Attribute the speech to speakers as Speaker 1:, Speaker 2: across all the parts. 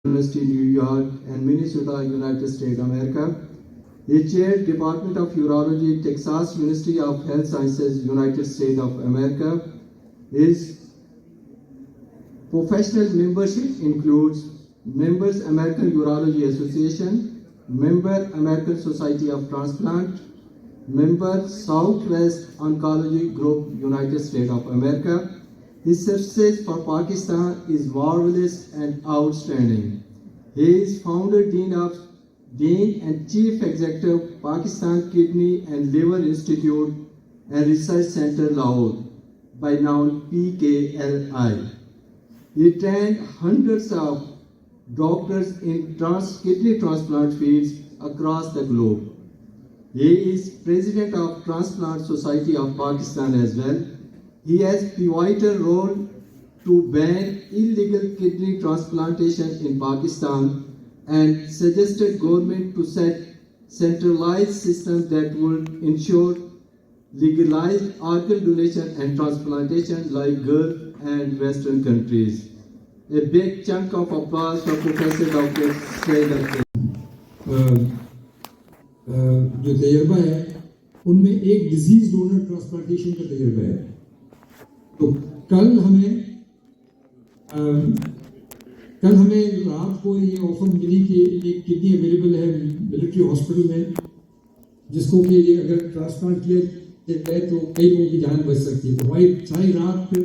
Speaker 1: University, New York, and Minnesota, United States of America. He chaired Department of Urology, Texas University of Health Sciences, United States of America. His professional membership includes Members American Urology Association, Member American Society of Transplant, Member Southwest Oncology Group, United States of America. His success for Pakistan is marvelous and outstanding. He is founder, Dean and Chief Executive, Pakistan Kidney and Liver Institute and Research Center, Lahore, by now PKLI. He trained hundreds of doctors in kidney transplant fields across the globe. He is President of Transplant Society of Pakistan as well. He has pivotal role to ban illegal kidney transplantation in Pakistan and suggested government to set centralized systems that would ensure legalized organ donation and transplantation like Gulf and Western countries. A big chunk of applause for Professor Dr. Saeed.
Speaker 2: جو تجربہ ہے ان میں ایک disease donor transplantation کا تجربہ ہے. تو کل ہمیں رات کو یہ آفر ملی کہ ایک کڈنی اویلیبل ہے ملٹری ہاسپٹل میں, جس کو کہ اگر ٹرانسپلانٹ کیا جائے تو کئی لوگوں کی جان بچ سکتی ہے. تو ہماری ساری رات پھر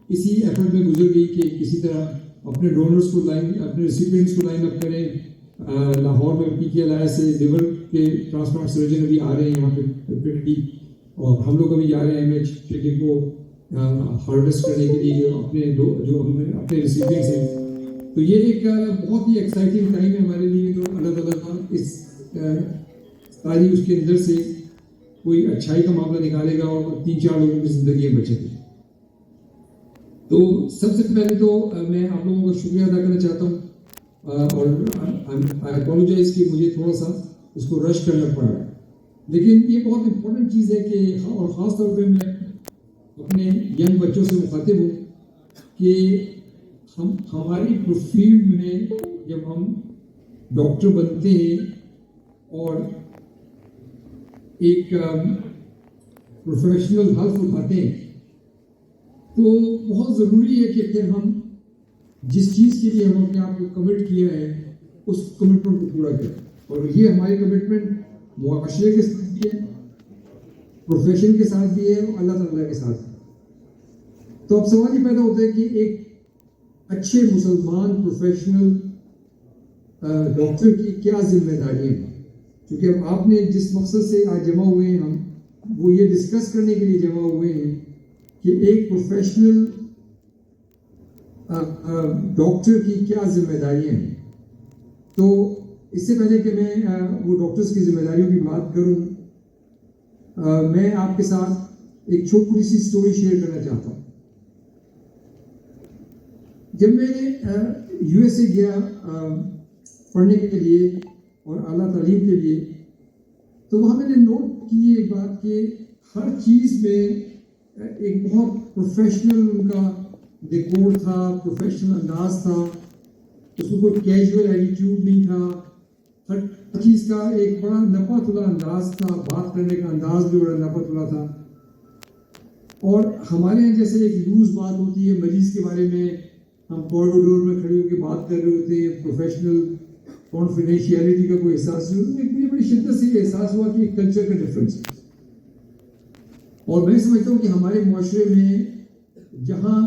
Speaker 2: اسی ایفرٹ میں گزر گئی کہ کسی طرح اپنے ڈونرس کو اپنے ریسیپینٹس کو لائن اپ کریں. لاہور میں PKLI سے لیور کے ٹرانسپلانٹ سرجن ابھی آ رہے ہیں یہاں پہ, اور ہم لوگ ابھی جا رہے ہیں MH ٹکٹ کو ہارویسٹ کرنے کے لیے جو ہمیں اپنے ریسیپینٹس ہیں. تو یہ ایک بہت ہی ایکسائٹنگ ٹائم ہے ہمارے لیے. تو اللہ تعالیٰ اس ساری اس کے اندر سے کوئی اچھائی کا معاملہ نکالے گا اور 3-4 لوگوں کی زندگیاں بچیں گی. تو سب سے پہلے تو میں آپ لوگوں کا شکریہ ادا کرنا چاہتا ہوں, اور آئی اپولوجائز کہ مجھے تھوڑا سا اس کو رش کرنا پڑا. لیکن یہ بہت امپورٹنٹ چیز ہے کہ, اور خاص طور پہ میں اپنے ینگ بچوں سے مخاطب ہوں کہ ہماری فیلڈ میں جب ہم ڈاکٹر بنتے ہیں اور ایک پروفیشنل حلف اٹھاتے ہیں تو بہت ضروری ہے کہ پھر ہم جس چیز کے لیے ہم اپنے آپ کو کمٹ کیا ہے اس کمٹمنٹ کو پورا کریں. اور یہ ہماری کمٹمنٹ معاشرے کے ساتھ بھی ہے, پروفیشن کے ساتھ بھی ہے, اور اللہ تعالیٰ کے ساتھ بھی. تو اب سوال یہ پیدا ہوتا ہے کہ ایک اچھے مسلمان پروفیشنل ڈاکٹر کی کیا ذمہ داریاں ہیں. کیونکہ اب آپ نے جس مقصد سے آج جمع ہوئے ہیں, ہم وہ یہ ڈسکس کرنے کے لیے جمع ہوئے ہیں کہ ایک پروفیشنل ڈاکٹر کی کیا ذمہ داریاں ہیں. تو اس سے پہلے کہ میں وہ ڈاکٹرز کی ذمہ داریوں کی بات کروں, میں آپ کے ساتھ ایک چھوٹی سی سٹوری شیئر کرنا چاہتا ہوں. جب میں USA گیا پڑھنے کے لیے اور اعلیٰ تعلیم کے لیے, تو وہاں میں نے نوٹ کی ایک بات کہ ہر چیز میں ایک بہت پروفیشنل ان کا ڈیکور تھا, پروفیشنل انداز تھا, اس میں کوئی کیجول ایٹیٹیوڈ نہیں تھا. ہر چیز کا ایک بڑا نپا تلا انداز تھا, بات کرنے کا انداز بھی بڑا نپا تلا تھا. اور ہمارے یہاں جیسے ایک لوز بات ہوتی ہے مریض کے بارے میں, ہم کوریڈور میں کھڑے ہو کے بات کر رہے ہوتے ہیں, پروفیشنل کانفیڈینشیلٹی کا کوئی احساس نہیں ہوتا. ایک بڑی شدت سے یہ احساس ہوا کہ ایک کلچر کا ڈفرینس ہے. اور میں سمجھتا ہوں کہ ہمارے معاشرے میں جہاں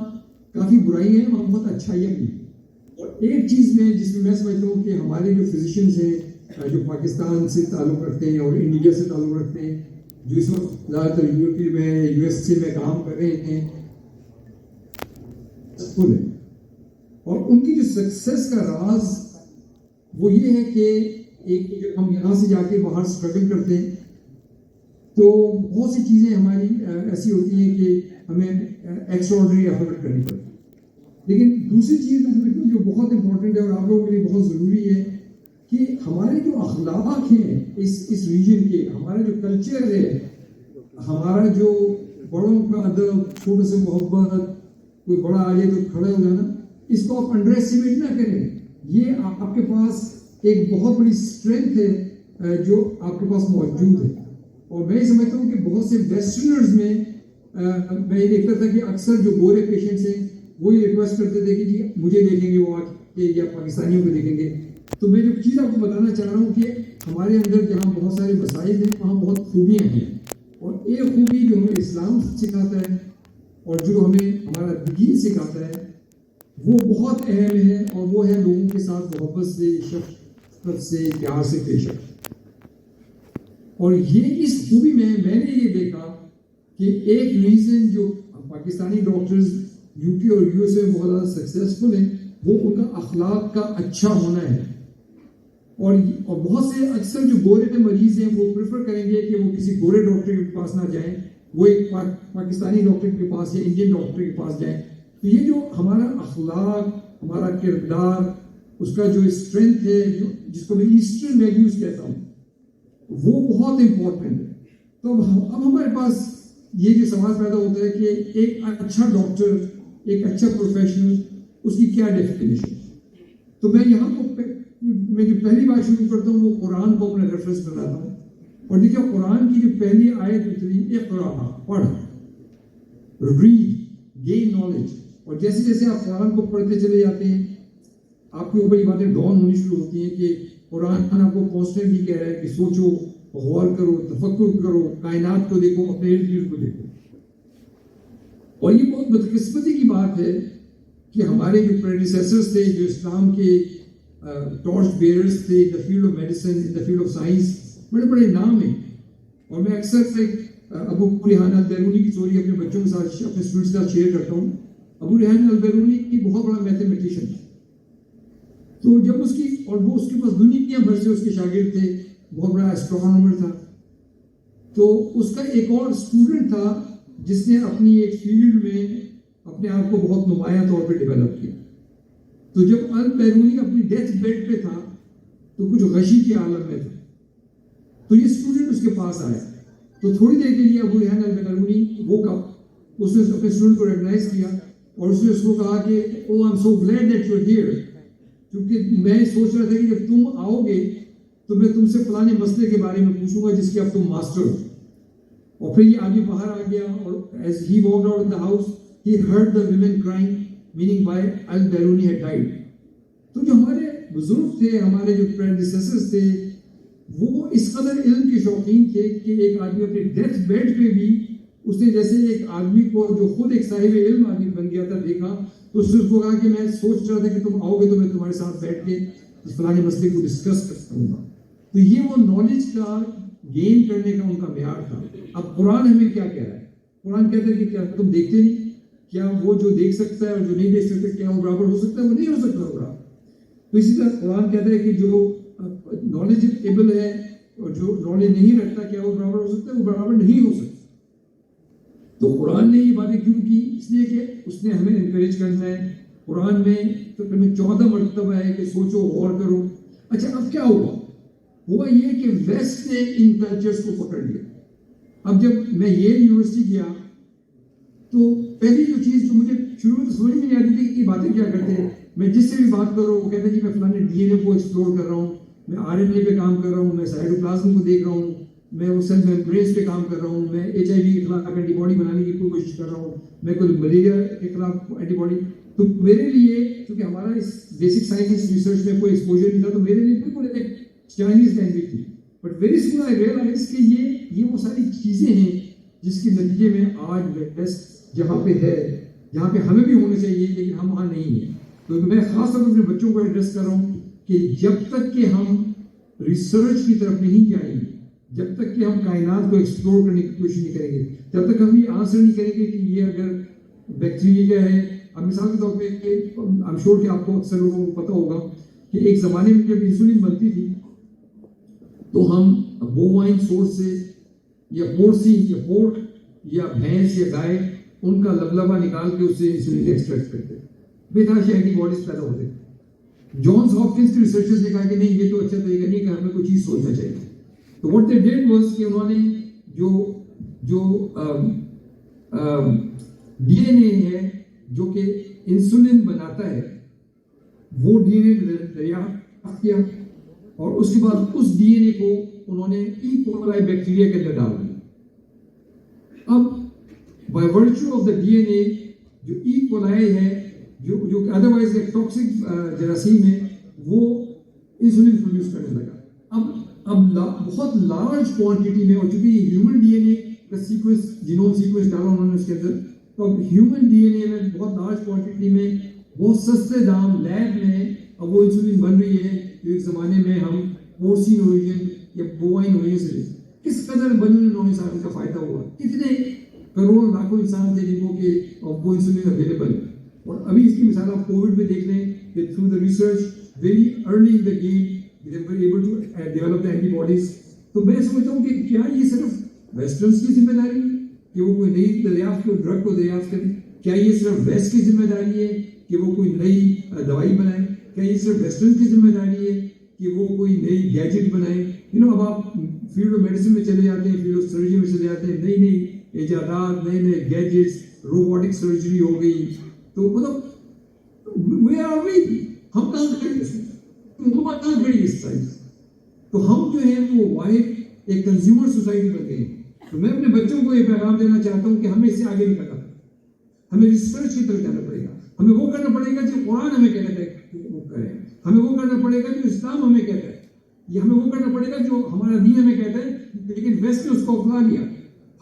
Speaker 2: کافی برائیاں ہیں وہاں بہت اچھائیاں بھی ہیں. اور ایک چیز میں جس میں میں سمجھتا ہوں کہ ہمارے جو فزیشینز ہیں جو پاکستان سے تعلق رکھتے ہیں اور انڈیا سے تعلق رکھتے ہیں, جو اس وقت زیادہ تر یورپی میں USA میں کام کر رہے ہیں, اور ان کی جو سکسیس کا راز وہ یہ ہے کہ ایک جب ہم یہاں سے جا کے باہر اسٹرگل کرتے ہیں تو بہت سی چیزیں ہماری ایسی ہوتی ہیں کہ ہمیں ایکسٹراڈنری ایفرٹ کرنی پڑتی ہے. لیکن دوسری چیز جو بہت امپورٹنٹ ہے اور آپ لوگوں کے لیے بہت ضروری ہے کہ ہمارے جو اخلاق ہیں اس ریجن کے, ہمارا جو کلچر ہے, ہمارا جو بڑوں کا ادب, چھوٹوں سے محبت, کوئی بڑا آ جائے تو کھڑے ہو جانا, اس کو آپ انڈر ایسٹیمیٹ نہ کریں. یہ آپ کے پاس ایک بہت بڑی اسٹرینتھ ہے جو آپ کے پاس موجود ہے. اور میں یہ سمجھتا ہوں کہ بہت سے ویسٹرنرز میں میں یہ دیکھتا تھا کہ اکثر جو گورے پیشنٹس ہیں وہ یہ ریکویسٹ کرتے تھے کہ جی مجھے دیکھیں گے وہ آ کے یا پاکستانیوں کو دیکھیں گے. تو میں جو چیز آپ کو بتانا چاہ رہا ہوں کہ ہمارے اندر جہاں بہت سارے مسائل ہیں وہاں بہت خوبیاں ہیں. اور ایک خوبی جو ہمیں اسلام سکھاتا ہے اور جو ہمیں ہمارا دین سکھاتا ہے وہ بہت اہم ہے, اور وہ ہے لوگوں کے ساتھ محبت سے, شفقت سے, پیار سے پیش آنا. اور یہ اس خوبی میں نے یہ دیکھا کہ ایک ریزن جو پاکستانی ڈاکٹرز یو کے اور یو ایس اے میں بہت زیادہ سکسیزفل ہیں وہ ان کا اخلاق کا اچھا ہونا ہے. اور بہت سے اکثر جو گورے مریض ہیں وہ پریفر کریں گے کہ وہ کسی گورے ڈاکٹر کے پاس نہ جائیں, وہ ایک پاکستانی ڈاکٹر کے پاس یا انڈین ڈاکٹر کے پاس جائیں. تو یہ جو ہمارا اخلاق, ہمارا کردار, اس کا جو اسٹرینتھ ہے جس کو میں ایسٹرن ویلیوز کہتا ہوں وہ بہت امپورٹنٹ ہے. تو اب ہمارے پاس یہ جو سوال پیدا ہوتا ہے کہ ایک اچھا ڈاکٹر, ایک اچھا پروفیشنل, اس کی کیا ڈیفینیشن. تو میں یہاں کو میں جو پہلی بات شروع کرتا ہوں وہ قرآن کو اپنا ریفرنس بناتا ہوں. اور دیکھیں قرآن کی جو پہلی آیت اتری اقرأ, پڑھ, ریڈ, گین نالج. اور جیسے جیسے آپ قرآن کو پڑھتے چلے جاتے ہیں آپ کے اوپر یہ باتیں ڈاؤن ہونی شروع ہوتی ہیں کہ قرآن آپ کو کانسٹنٹلی کہہ رہا ہے کہ سوچو, غور کرو, تفکر کرو, کائنات کو دیکھو, اپنے ارد گرد کو دیکھو. اور یہ بہت بدقسمتی کی بات ہے کہ ہمارے جو پریڈیسیسرز تھے, جو اسلام کے ٹارچ بیئرز تھے in the field of medicine, in the field of science, بڑے بڑے نام ہیں. اور میں اکثر ابو ریحان البیرونی کی اسٹوری اپنے بچوں کے ساتھ, اپنے اسٹوڈنٹس کے ساتھ شیئر کرتا ہوں. ابو ریحان البیرونی کی بہت بڑا میتھمیٹیشین تھا. تو جب اس کی, اور وہ اس کے پاس دنیا بھر سے اس کے شاگرد تھے, بہت بڑا اسٹرانومر تھا. تو اس کا ایک اور اسٹوڈنٹ تھا جس نے اپنی ایک فیلڈ میں اپنے آپ کو بہت نمایاں طور پہ ڈیولپ کیا. تو جب البیرونی اپنی ڈیتھ بیڈ پہ تھا تو کچھ غشی کے عالم میں تھا. تو یہ اسٹوڈنٹ اس کے پاس آیا. تو تھوڑی دیر کے لیے ابو ریحان البیرونی وہ اس نے اپنے اسٹوڈنٹ کو ریکگنائز کیا اور اس نے اس کو کہا کہ oh I am so glad that you are here, کیونکہ میں سوچ رہا تھا کہ جب تم آؤ گے تو میں تم سے فلانے مسئلے کے بارے میں پوچھوں گا جس کے اب تم ماسٹر ہو. اور پھر یہ آگے باہر آ گیا اور as he walked out of the house he heard the women crying, meaning by Al-Biruni had died. تو جو ہمارے بزرگ تھے, ہمارے جو پریڈیسیسرز تھے, وہ اس قدر علم کے شوقین تھے کہ ایک آدمی اپنے ڈیتھ بیڈ پہ بھی اس نے جیسے ایک آدمی کو جو خود ایک صاحب علم آدمی بن گیا تھا دیکھا, تو اس نے اس کو کہا کہ میں سوچ رہا تھا کہ تم آؤ گے تو میں تمہارے ساتھ بیٹھ کے اس فلانے مسئلے کو ڈسکس کروں گا. تو یہ وہ نالج کا گین کرنے کا ان کا معیار تھا. اب قرآن ہمیں کیا کہہ رہا ہے؟ قرآن کہتا ہے کہ کیا تم دیکھتے نہیں, کیا وہ جو دیکھ سکتا ہے اور جو نہیں دیکھ سکتا کیا وہ برابر ہو سکتا ہے؟ وہ نہیں ہو سکتا برابر. تو اسی طرح قرآن کہتا ہے کہ جو نالج ایبل ہے اور جو نالج نہیں رکھتا کیا وہ برابر ہو سکتا ہے؟ وہ برابر نہیں ہو سکتا. تو قرآن نے یہ باتیں کیوں کی؟ اس لیے کہ اس نے ہمیں انکریج کرنا ہے. قرآن میں تقریباً 14 مرتبہ ہے کہ سوچو, غور کرو. اچھا اب کیا ہوا یہ کہ ویسٹ نے ان کلچرز کو پکڑ لیا. اب جب میں ییل یونیورسٹی گیا تو پہلی جو چیز جو مجھے شروع میں تو سمجھ میں نہیں آتی تھی کہ یہ باتیں کیا کرتے ہیں. میں جس سے بھی بات کر رہا ہوں وہ کہتے ہیں جی میں فلانے ڈی این اے کو ایکسپلور کر رہا ہوں, میں آر این اے پہ کام کر رہا ہوں, میں سائٹوپلازم کو دیکھ رہا ہوں, میں وہ سیل میمبرینز پہ کام کر رہا ہوں, میں ایچ آئی وی کے خلاف اینٹی باڈی بنانے کی کوشش کر رہا ہوں, میں کوئی ملیریا کے خلاف اینٹی باڈی. تو میرے لیے کیونکہ ہمارا اس بیسک سائنس ریسرچ میں کوئی ایکسپوجر نہیں تھا تو میرے لیے بالکل ایک چائنیز لینگویج تھی. But very soon I realise کہ یہ وہ ساری چیزیں ہیں جس کے نتیجے میں آج ویسٹ جہاں پہ ہے, جہاں پہ ہمیں بھی ہونا چاہیے لیکن ہم وہاں نہیں ہیں. تو میں خاص طور پر اپنے بچوں کو ایڈریس کر رہا ہوں کہ جب تک کہ ہم ریسرچ کی طرف نہیں جائیں گے, جب تک کہ ہم کائنات کو ایکسپلور کرنے کی کوشش نہیں کریں گے, جب تک ہم یہ آنسر نہیں کریں گے کہ یہ اگر بیکٹیریا ہے. اب مثال کے طور پہ I'm sure کہ آپ کو اکثر لوگوں کو پتہ ہوگا کہ ایک زمانے میں جب انسولین بنتی تھی تو ہم بووائن سورس سے یا پورسین یا پورک یا بھینس یا گائے ان کا لبلبا نکال کے اس سے انسولین ایکسٹریکٹ کرتے, بے تحاشا اینٹی باڈیز پیدا ہوتے. جانس ہاپکنس کے ریسرچرز نے کہا کہ نہیں یہ تو اچھا طریقہ نہیں, کہ ہمیں کوئی چیز سوچنا چاہیے. تو واٹ دے ڈیڈ واز کہ انہوں نے جو ڈی این اے ہے جو کہ انسولین بناتا ہے وہ ڈی این اے دریافت کیا اور اس کے بعد اس ڈی این اے کو انہوں نے ای کولائی بیکٹیریا کے اندر ڈال دیا. اب by virtue of the D N A جو ای کولائی ہے جو ادروائز ایک ٹاکسک جراثیم ہے وہ انسولین پروڈیوس کرنے لگا. اب بہت لارج کوانٹٹی میں, اور چونکہ یہ ہیومن ڈی این اے کا سیکوینس جینوم سیکوینس ڈالا انہوں نے اس کے اندر, تو اب ہیومن ڈی این اے میں بہت لارج کوانٹٹی میں بہت سستے دام لیب میں اب وہ انسولین بن رہی ہے جو ایک زمانے میں ہم پورسین اوریجن یا بوائن اوریجن سے کس قدر بننے انسان کا فائدہ ہوا, کتنے کروڑوں لاکھوں انسان تھے جن کو کہ وہ انسولین اویلیبل ہے. اور ابھی اس کی مثال آپ کووڈ میں دیکھ لیں کہ through the research very early in the game they were able to develop the antibodies. تو میں سمجھتا ہوں کہ کیا یہ صرف ویسٹرنس کی ذمہ داری ہے کہ وہ کوئی نئی دریافت کو ڈرگ کو دریافت کریں؟ کیا یہ صرف ویسٹ کی ذمہ داری ہے کہ وہ کوئی نئی دوائی بنائیں؟ کیا یہ صرف ویسٹرن کی ذمہ داری ہے کہ وہ کوئی نئی گیجٹ بنائیں؟ اب آپ فیلڈ آف میڈیسن میں چلے جاتے ہیں, فیلڈ آف سرجری میں چلے جاتے ہیں, نئی نئی ایجادات, نئے نئے گیجٹس, روبوٹک سرجری ہو گئی. تو مطلب ویئر آر وی, ہم کہاں کھڑے اس میں, حکومت کہاں کھڑی اس سائز؟ تو ہم جو ہیں وہ واحد ایک کنزیومر سوسائٹی بن گئے ہیں. تو میں اپنے بچوں کو یہ پیغام دینا چاہتا ہوں کہ ہمیں اس سے آگے نکلنا, ہمیں ریسرچ کی طرف جانا پڑے گا. ہمیں وہ کرنا پڑے گا جو قرآن ہمیں کہتا ہے وہ کریں, ہمیں وہ کرنا پڑے گا جو اسلام ہمیں کہتا ہے, یہ ہمیں وہ کرنا پڑے گا جو ہمارا دین ہمیں کہتا ہے. لیکن ویسٹ نے اس کو اپنا لیا,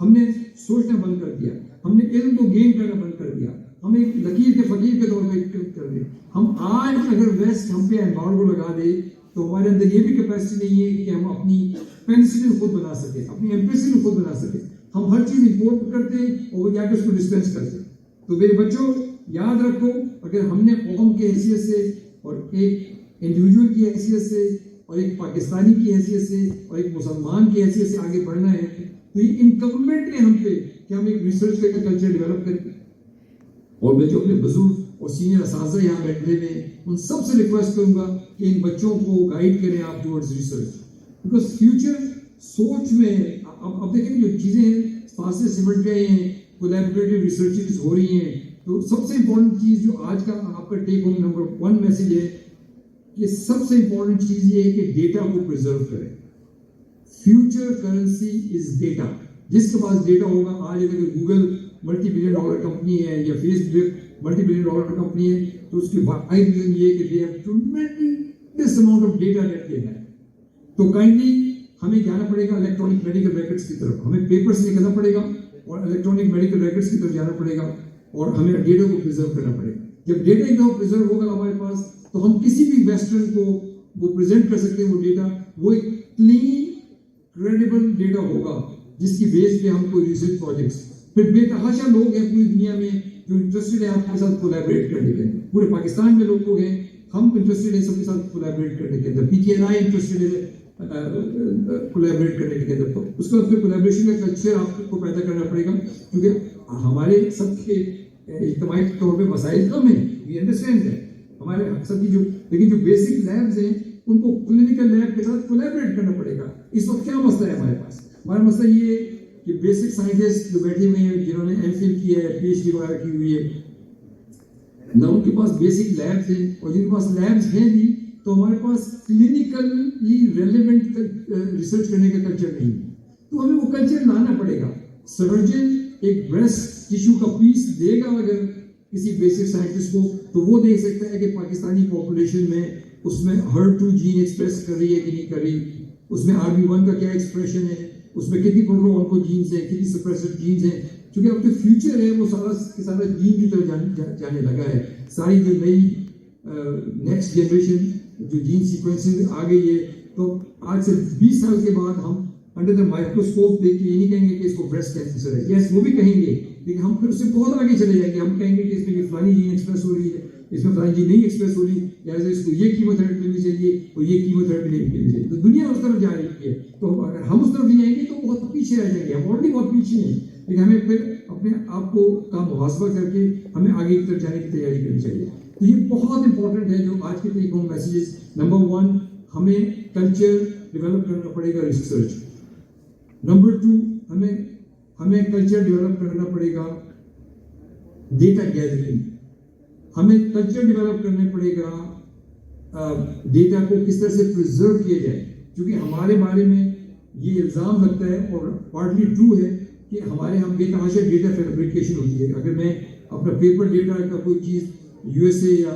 Speaker 2: ہم نے سوچنا بند کر دیا, ہم نے علم کو گین کرنا بند کر دیا, ہم ایک لکیر کے فقیر کے طور پہ کر دیں. ہم آج اگر ویسٹ ہم پہ ایمبارگو لگا دے تو ہمارے اندر یہ بھی کیپیسٹی نہیں ہے کہ ہم اپنی پینسلن خود بنا سکیں, اپنی ایمپیسلن خود بنا سکیں. ہم ہر چیز امپورٹ کرتے ہیں اور وہ جا کے اس کو ڈسپینس کرتے ہیں. تو میرے بچوں یاد رکھو, اگر ہم نے قوم کی حیثیت سے اور ایک انڈیویجول کی حیثیت سے اور ایک پاکستانی کی حیثیت سے اور ایک مسلمان کی حیثیت سے آگے بڑھنا ہے تو یہ انکمبنٹ ہے ہم پہ کہ ہم ایک ریسرچ کا کلچر ڈیولپ کریں. اور میں جو اپنے بزرگ اور سینئر اساتذہ یہاں بیٹھے ہوئے ہیں ان سب سے ریکویسٹ کروں گا کہ ان بچوں کو گائیڈ کریں آپ ٹورڈز ریسرچ, بیکاز فیوچر سوچ میں اب دیکھیں جو چیزیں فاصلے سمٹ گئے ہیں, کولیبریٹو ریسرچز ہو رہی ہیں. تو سب سے امپورٹنٹ چیز جو آج کا آپ کا ٹیک ہوم نمبر 1 میسج ہے کہ سب سے امپورٹنٹ چیز یہ ہے کہ ڈیٹا کو پرزرو کریں. Future currency is data. جس کے پاس ڈیٹا ہوگا, آج اگر Google multi billion dollar company ہے یا فیس بک ملٹی بلین ڈالر کمپنی ہے تو اس کی واحد ریزن یہ ہے کہ they have tremendous amount of data that they have. تو کائنڈلی ہمیں جانا پڑے گا الیکٹرانک میڈیکل ریکارڈس کی طرف, ہمیں پیپر سے نکلنا پڑے گا اور الیکٹرانک میڈیکل ریکارڈس کی طرف جانا پڑے گا اور ہمیں ڈیٹا کو پرزرو کرنا پڑے گا. جب ڈیٹا ایک دفعہ پرزرو ہوگا ہمارے پاس تو ہم کسی بھی ویسٹرن کو وہ پریزنٹ کر سکتے ہیں. وہ ڈیٹا وہ ایک کلین کریڈیبل ڈیٹا ہوگا جس کی بیس پہ ہم کوئی ریسرچ پروجیکٹس, پھر بے تحاشا لوگ ہیں پوری دنیا میں جو انٹرسٹڈ ہیں آپ کے ساتھ کولیبریٹ کرنے کے. پورے پاکستان میں لوگ ہیں, ہم انٹرسٹڈ ہیں سب کے ساتھ کولیبریٹ کرنے کے اندر. PTNI انٹرسٹڈ ہے کولیبریٹ کرنے کے اندر. تو اس کے بعد پھر کولیبریشن کا کلچر آپ کو پیدا کرنا پڑے گا کیونکہ ہمارے سب کے اجتماعی طور پہ وسائل کم ہیں, وی انڈرسٹینڈ ہے ہمارے سب کی جو, لیکن جو بیسک لیبز ہیں ان کو کلینکل لیب کے ساتھ کولیبریٹ کرنا پڑے گا. اس وقت کیا مسئلہ ہے ہمارے پاس؟ ہمارا مسئلہ یہ ہے کہ بیسک سائنٹسٹ جو بیٹھے ہوئے ہیں جنہوں نے MPhil کیا ہے, PhD وغیرہ کی ہوئی ہے, نہ ان کے پاس بیسک لیبس ہیں, اور جن کے پاس لیبس ہیں بھی تو ہمارے پاس کلینکلی ریلیونٹ ریسرچ کرنے کا کلچر نہیں ہے. تو ہمیں وہ کلچر لانا پڑے گا. سرجن ایک بریسٹ ٹیشو کا پیس دے گا اگر کسی بیسک سائنٹسٹ کو, تو وہ دیکھ سکتا ہے کہ پاکستانی پاپولیشن میں اس میں HER2 جین ایکسپریس کر رہی ہے کہ نہیں کر رہی, اس میں RB1 کا کیا ایکسپریشن ہے, اس میں کتنی پروٹو آنکو جینز ہیں, کتنی سپریسر جینز ہیں. چونکہ اب جو فیوچر ہے وہ سارا جین کی طرف جانے لگا ہے. ساری جو نئی نیکسٹ جنریشن جو جین سیکوینسنگ آ گئی ہے, تو آج سے 20 سال کے بعد ہم انڈر دا مائکروسکوپ دیکھ کے یہ نہیں کہیں گے کہ اس کو بریسٹ کینسر ہے. یس وہ بھی کہیں گے, لیکن ہم پھر اس سے بہت آگے چلے جائیں گے. ہم کہیں گے کہ اس میں یہ فلانی جین ایکسپریس ہو رہی ہے, اس میں فلانی جین نہیں ایکسپریس ہو رہی, لہٰذا اس کو یہ کیمو تھراپی ملنی چاہیے اور یہ کیمو تھراپی نہیں ملنی چاہیے. تو دنیا اس طرف جا رہی ہے. تو اگر ہم اس طرف نہیں جائیں گے تو بہت پیچھے رہ جائیں گے. ہم آلریڈی بہت پیچھے ہیں, لیکن ہمیں پھر اپنے آپ کو کا محاسبہ کر کے ہمیں آگے کی طرف جانے کی تیاری کرنی چاہیے. تو یہ بہت امپورٹنٹ ہے جو آج کے ٹیک ہوم میسیجز. نمبر 1 ہمیں کلچر ڈیولپ کرنا پڑے گا ریسرچ. نمبر 2 ہمیں کلچر ڈیولپ کرنا پڑے گا ڈیٹا گیدرنگ. ہمیں کلچر ڈیولپ کرنا پڑے گا ڈیٹا کو کس طرح سے پرزرو کیا جائے، کیونکہ ہمارے بارے میں یہ الزام لگتا ہے اور پارٹلی ٹرو ہے کہ ہمارے ہم بے تحاشا ڈیٹا فیبریکیشن ہوتی ہے. اگر میں اپنا پیپر ڈیٹا کا کوئی چیز یو ایس اے یا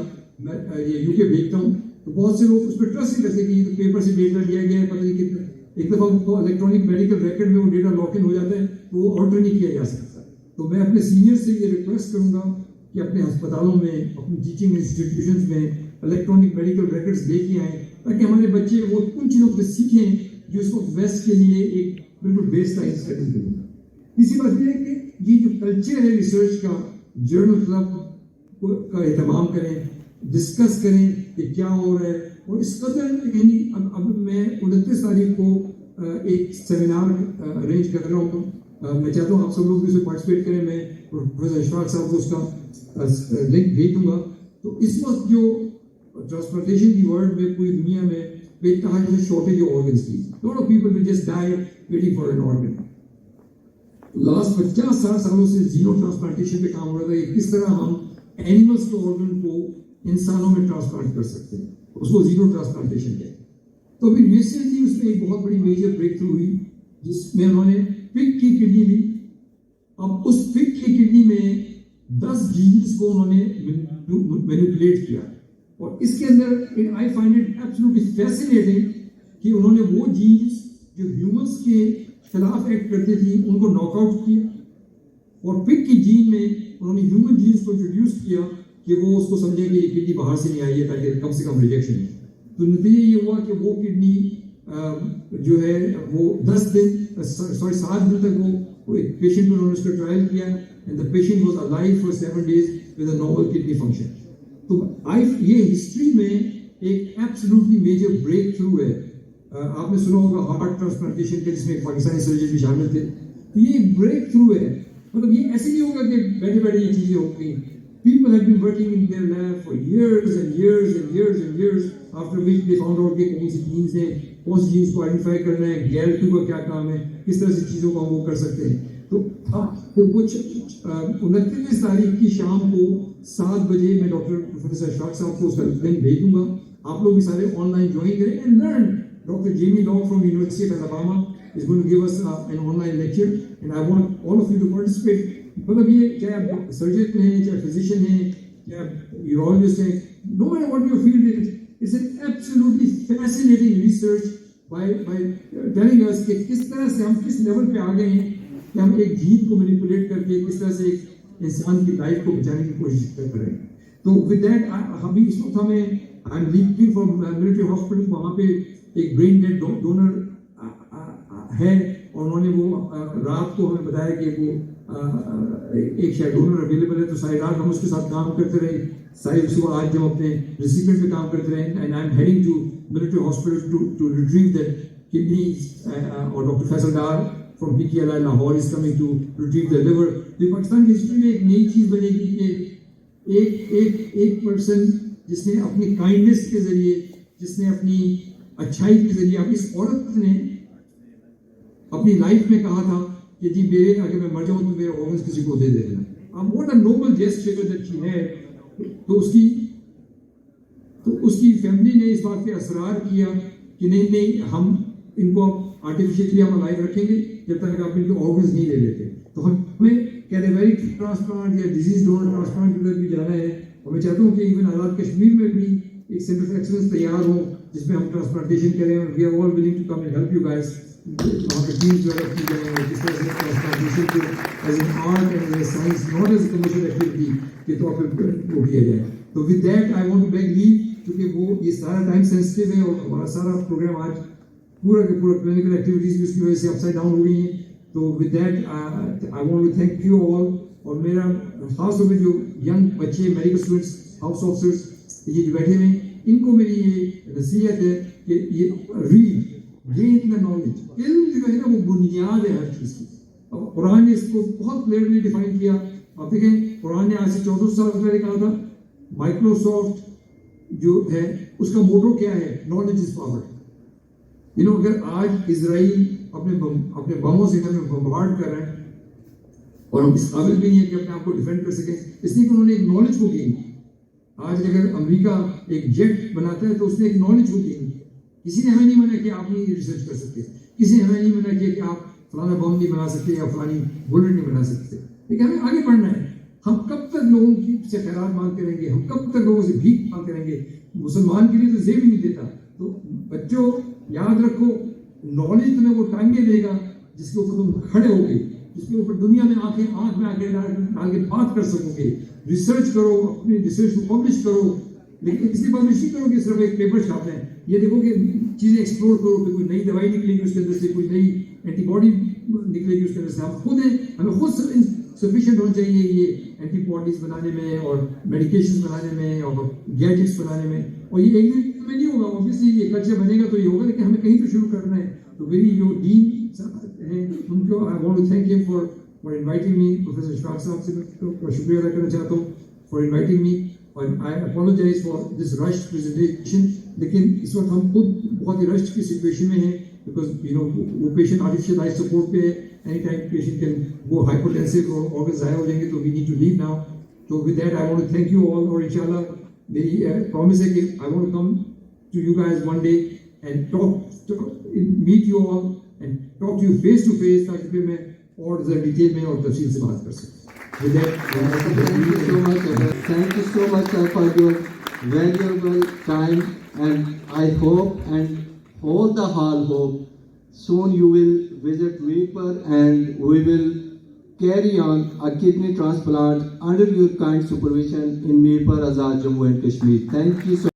Speaker 2: یو کے بھیجتا ہوں تو بہت سے لوگ اس پہ ٹرسٹ نہیں کرتے کہ یہ تو پیپر سے ڈیٹا لیا گیا ہے، پتہ نہیں کتنا. ایک دفعہ تو الیکٹرانک میڈیکل ریکارڈ میں وہ ڈیٹا لاک ان ہو جاتا ہے تو وہ آلٹر نہیں کیا جا سکتا. تو میں اپنے سینئر سے یہ ریکویسٹ کروں گا کہ اپنے ہسپتالوں میں، اپنی ٹیچنگ انسٹیٹیوشنز میں الیکٹرانک میڈیکل ریکارڈز لے کے آئیں تاکہ ہمارے بچے وہ ان چیزوں کو سیکھیں جو اس کو ویسٹ کے لیے ایک بالکل بیس لائن سیٹنگ کروں گا. تیسری بات یہ ہے کہ یہ جو کلچر ہے ریسرچ کا، جرنل کلب کا اہتمام کریں، ڈسکس کریں کہ کیا ہو رہا ہے. اور اس قدر یعنی اب میں 29 تاریخ کو ایک سیمینار ارینج کر رہا ہوں. میں چاہتا ہوں آپ سب لوگ بھی اس میں پارٹیسپیٹ کریں. میں پروفیسر اشفاق صاحب کو اس کا لنک بھیج دوں گا. تو اس وقت جو ٹرانسپلانٹیشن کی ورلڈ میں پوری دنیا میں بے تحاشا شارٹیج آف آرگنز کی. Lot of people will just die waiting for N organ. Last 50-60 سالوں سے زیرو ٹرانسپلانٹیشن پہ کام ہو رہا تھا کہ کس طرح ہم اینیملس کے آرگن کو انسانوں میں ٹرانسپلانٹ کر سکتے ہیں. اس کو زیرو ٹرانسپلانٹیشن کہتے ہیں. تو ابھی ریسنٹلی اس میں ایک بہت بڑی میجر بریک تھرو ہوئی جس میں انہوں نے پگ کی کڈنی لی. اب اس پگ کی کڈنی میں 10 جینز کو انہوں نے مینیپولیٹ کیا اور اس کے اندر I find it absolutely fascinating کہ انہوں نے وہ جینز جو ہیومنس کے خلاف ایکٹ کرتے تھیں ان کو ناک آؤٹ کیا اور پگ کی جین میں انہوں نے ہیومن جینز کو انٹروڈیوس کیا کہ وہ اس کو سمجھیں کہ یہ کڈنی باہر سے نہیں آئی ہے تاکہ کم سے کم ریجیکشن ہے. تو نتیجہ یہ ہوا کہ وہ کڈنی جو ہے وہ 7 دن تک وہ ایک پیشنٹ میں انہوں نے اس کا ٹرائل کیا and the patient was alive for 7 days with a normal kidney function. تو یہ ہسٹری میں ایک ایبسولوٹلی میجر بریک تھرو ہے. آپ نے سنا ہوگا ہارٹ ٹرانسپلانٹیشن کے جس میں پاکستانی سرجن بھی شامل تھے. تو یہ ایک بریک تھرو ہے. مطلب یہ ایسے نہیں ہوگا کہ بیٹھے بیٹھے یہ چیزیں ہو گئی. People have been working in their lab for years and years and years and years, after which they found out کہ کون سی جینز ہیں، کون سی جینز کو آئیڈینٹیفائی کرنا ہے، GAL2 کا کیا کام ہے، کس طرح سے چیزوں کو ہم وہ کر سکتے ہیں. تو کچھ 29 تاریخ کی شام کو 7 بجے میں ڈاکٹر پروفیسر اشفاق صاحب کو اس کا لنک بھیج دوں گا. آپ لوگ بھی سارے آن لائن جوائن کریں and learn. Doctor Jamie Log from university of Alabama is going to give us an online lecture and I want all of you to participate. مطلب یہ چاہے آپ سرجن ہیں، چاہے فزیشین ہیں، چاہے آپ یورولوجسٹ ہیں، no matter what your field is, it's an absolutely fascinating research by telling us کہ کس طرح سے ہم کس لیول پہ آ گئے ہیں کہ ہم ایک جین کو مینیپولیٹ کر کے کس طرح سے ایک انسان کی لائف کو بچانے کی کوشش کر رہے ہیں. تو ود دیٹ ابھی اس وقت ہمیں I am leaving from military hospital. وہاں پہ ایک برین ڈیڈ ڈونر ہے اور انہوں نے وہ رات کو ہمیں بتایا کہ وہ ایک شاید ڈونر اویلیبل ہے. تو ساری رات ہم اس کے ساتھ کام کرتے رہے. ساری صبح آج جب اپنے ریسیپینٹ پہ کام کرتے رہے and I am heading to military hospital to retrieve that kidneys. اور doctor Faisal Dar from PKLI Lahore is coming to retrieve the liver. تو پاکستان کی ہسٹری میں ایک نئی چیز بنے گی کہ ایک پرسن جس نے اپنی کائنڈنیس کے ذریعے، جس نے اپنی اچھائی کے ذریعے، اب اس عورت نے اپنی لائف میں کہا تھا کہ جی میرے اگر میں مر جاؤں تو میرے آرگنز کسی کو دے دینا. اب what a noble gesture that she ہے. تو اس کی فیملی نے اس بات پہ اصرار کیا کہ نہیں ہم ان کو آرٹیفیشلی ہم لائف رکھیں گے جب تک آپ ان کے آرگنز نہیں لے لیتے. تو ہمیں کیڈیوریک ٹرانسپلانٹ یا ڈیزیز ڈونر ٹرانسپلانٹ کی طرف بھی جانا ہے. اور میں چاہتا ہوں کہ ایون آزاد کشمیر میں بھی ایک سینٹر آف ایکسلنس تیار ہو جس میں ہم ٹرانسپلانٹیشن کریں. We are all willing to come and help you guys. وہاں پہ ٹیمز ڈیولپ کی جائیں اور جس طرح سے ٹرانسپلانٹیشن کو as an art and as a science not as a commercial activity کے طور پہ وہ کیا جائے. تو with that I want to beg leave کیونکہ وہ یہ سارا ٹائم سینسٹیو ہے اور ہمارا سارا پروگرام آج پورا کے پورا کلینکل ایکٹیویٹیز بھی اس کی وجہ سے اپ سائڈ ڈاؤن ہو گئی ہیں. تو with that I want to thank you all. اور میرا خاص طور پہ جو ینگ بچے میڈیکل اسٹوڈنٹس، ہاؤس آفیسرس یہ جو بیٹھے ہوئے ہیں، ان کو میری یہ نصیحت ہے کہ یہ ریڈ گین دا نالج. علم جو ہے نا وہ بنیاد ہے ہر چیز کی. قرآن نے اس کو بہت کلیئرلی ڈیفائن کیا. آپ دیکھیں قرآن نے آج سے 1400 سال پہلے کہا تھا مائکروسافٹ جو ہے اس کا موٹو کیا ہے؟ Knowledge is power. اگر آج اسرائیل اپنے بموں سے ہمیں بمبارڈ کر رہے ہیں اور ہم اس قابل بھی نہیں ہے کہ اپنے آپ کو ڈیفینڈ کر سکیں، اس لیے کہ انہوں نے ایک نالج کو گین کی. آج اگر امریکہ ایک جیٹ بناتا ہے تو اس نے ایک نالج ہوتی ہے, کسی نے ہمیں نہیں منع کیا آپ نہیں ریسرچ کر سکتے, کسی نے ہمیں نہیں منع کیا کہ آپ فلانا بم نہیں بنا سکتے یا فلانی بلٹ نہیں بنا سکتے, لیکن ہمیں آگے بڑھنا ہے. ہم کب تک لوگوں کی سے خیرات مانگتے رہیں گے, ہم کب تک لوگوں سے بھیک مانگتے رہیں گے. مسلمان کے لیے تو زیب ہی نہیں دیتا. تو بچوں یاد رکھو, نالج تمہیں وہ ٹانگے دے گا جس کے اوپر تم کھڑے ہو گے, جس کے اوپر دنیا میں آنکھ میں آنکھیں ڈال کے بات کر سکو گے. ریسرچ کرو, اپنی ریسرچ کو پبلش کرو, لیکن اس لیے پبلش نہیں کرو کہ صرف ایک پیپر چھاپنا ہے. یہ دیکھو کہ چیزیں ایکسپلور کرو کہ کوئی نئی دوائی نکلے گی اس کے اندر سے, کوئی نئی اینٹی باڈی نکلے گی اس کے اندر سے. ہم خود ہیں, ہمیں خود سفیشینٹ ہونا چاہیے یہ اینٹی باڈیز بنانے میں اور میڈیکیشن بنانے میں اور گیجٹس بنانے میں. اور یہ ایک دن میں نہیں ہوگا, اوبیسلی یہ کلچر بنے گا تو یہ ہوگا, لیکن ہمیں کہیں تو شروع کرنا ہے. تو میری جو ڈین ہیں ان کو I want to thank them for inviting me. Professor Ashfaq صاحب سے میں شکریہ ادا کرنا چاہتا ہوں فار انوائٹنگ می, اور I apologise for this rush presentation. لیکن اس وقت ہم خود بہت ہی رش کی سچویشن میں ہیں, بیکاز یو نو وہ پیشنٹ آرٹیفیشل لائف سپورٹ پہ ہے. Any time patient can go hypertensive اور آرگن ضائع ہو جائیں گے, تو we need to leave now. تو with that I want to thank you all, اور ان شاء اللہ میری پرومس ہے کہ I want to come to you guys one day and talk, meet you all and talk to you face to face, تاکہ پھر میں اور زیادہ ڈیٹیل میں اور تفصیل سے بات کر سکوں. With that,
Speaker 1: Thank you so much, sir. Thank you so much, sir, for your valuable time, and I hope and all the hall hope soon you will visit Mirpur and we will carry on a kidney transplant under your kind supervision in Mirpur, Azad, Jammu and Kashmir. Thank you so much.